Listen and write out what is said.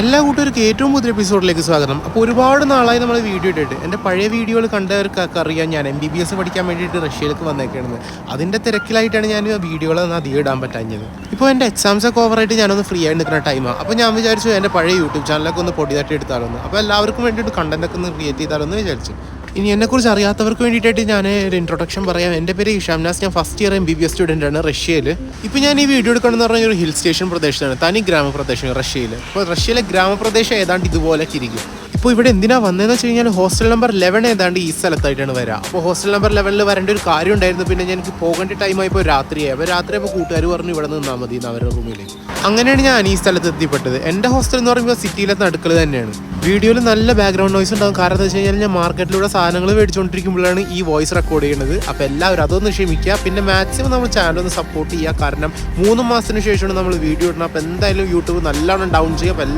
എല്ലാ കൂട്ടുകാർക്കും ഏറ്റവും പുതിയ എപ്പിസോഡിലേക്ക് സ്വാഗതം. അപ്പോൾ ഒരുപാട് നാളായി നമ്മൾ വീഡിയോ ഇട്ടിട്ട് എൻ്റെ പഴയ വീഡിയോകൾ കണ്ടവർക്കൊക്കെ അറിയാം ഞാൻ MBBS പഠിക്കാൻ വേണ്ടിയിട്ട് റഷ്യയിലേക്ക് വന്നേക്കാണെന്ന്. അതിൻ്റെ തിരക്കിലായിട്ടാണ് ഞാൻ വീഡിയോകളൊന്നും അധികം ഇടാൻ പറ്റാഞ്ഞത്. ഇപ്പോൾ എൻ്റെ എക്സാംസ് ഒക്കെ ഓവറായിട്ട് ഞാനൊന്ന് ഫ്രീ ആയിട്ട് നിൽക്കുന്ന ടൈമാണ്. അപ്പോൾ ഞാൻ വിചാരിച്ചു എൻ്റെ പഴയ യൂട്യൂബ് ചാനലൊക്കെ ഒന്ന് പൊടി തട്ടി എടുത്താലൊന്ന്, അപ്പോൾ എല്ലാവർക്കും വേണ്ടിയിട്ട് കണ്ടൻറ്റൊക്കെ ഒന്ന് ക്രിയേറ്റ് ചെയ്താലൊന്ന് വിചാരിച്ചു. ഇനി എന്നെക്കുറിച്ച് അറിയാത്തവർക്ക് വേണ്ടിയിട്ടായിട്ട് ഞാൻ ഒരു ഇൻട്രൊഡക്ഷൻ പറയാം. എൻ്റെ പേര് ഹിഷാംനാസ്, ഞാൻ ഫസ്റ്റ് ഇയർ MBBS സ്റ്റുഡൻ്റ് ആണ് റഷ്യയിൽ. ഇപ്പോൾ ഞാൻ ഈ വീഡിയോ എടുക്കണമെന്ന് പറഞ്ഞ ഒരു ഹിൽ സ്റ്റേഷൻ പ്രദേശമാണ്, തനി ഗ്രാമപ്രദേശം റഷ്യയിൽ. അപ്പോൾ റഷ്യയിലെ ഗ്രാമപ്രദേശം ഏതാണ്ട് ഇതുപോലെ ഇരിക്കും. ഇപ്പോൾ ഇവിടെ എന്തിനാ വന്നതെന്ന് വെച്ച് കഴിഞ്ഞാൽ ഹോസ്റ്റൽ നമ്പർ 11 ഏതാണ്ട് ഈ സ്ഥലത്തായിട്ടാണ് വരിക. അപ്പോൾ ഹോസ്റ്റൽ നമ്പർ 11 വരേണ്ട ഒരു കാര്യം ഉണ്ടായിരുന്നു. പിന്നെ എനിക്ക് പോകേണ്ട ടൈമായിപ്പോൾ രാത്രിയായി. അപ്പോൾ രാത്രിയായപ്പോൾ കൂട്ടുകാർ പറഞ്ഞു ഇവിടെ നിന്നാൽ മതി എന്ന് അവരുടെ റൂമിലേക്ക്. അങ്ങനെയാണ് ഞാൻ ഈ സ്ഥലത്ത് എത്തിപ്പെട്ടത്. എൻ്റെ ഹോസ്റ്റൽ എന്ന് പറയുമ്പോൾ സിറ്റിയിലെ നടുക്കൽ തന്നെയാണ്. വീഡിയോയിൽ നല്ല ബാക്ക്ഗ്രൗണ്ട് നോയ്സ് ഉണ്ടാകും. കാരണം എന്താ വെച്ച് കഴിഞ്ഞാൽ ഞാൻ മാർക്കറ്റിലൂടെ സാധനങ്ങൾ മേടിച്ചുകൊണ്ടിരിക്കുമ്പോഴാണ് ഈ വോയിസ് റെക്കോർഡ് ചെയ്യുന്നത്. അപ്പോൾ എല്ലാവരും അതൊന്ന് ക്ഷമിക്കുക. പിന്നെ മാക്സിമം നമ്മൾ ചാനൽ ഒന്ന് സപ്പോർട്ട് ചെയ്യുക. കാരണം 3 മാസത്തിന് ശേഷമാണ് നമ്മൾ വീഡിയോ ഇടുന്നത്. അപ്പോൾ എന്തായാലും യൂട്യൂബ് നല്ലോണം ഡൗൺ ചെയ്യുക.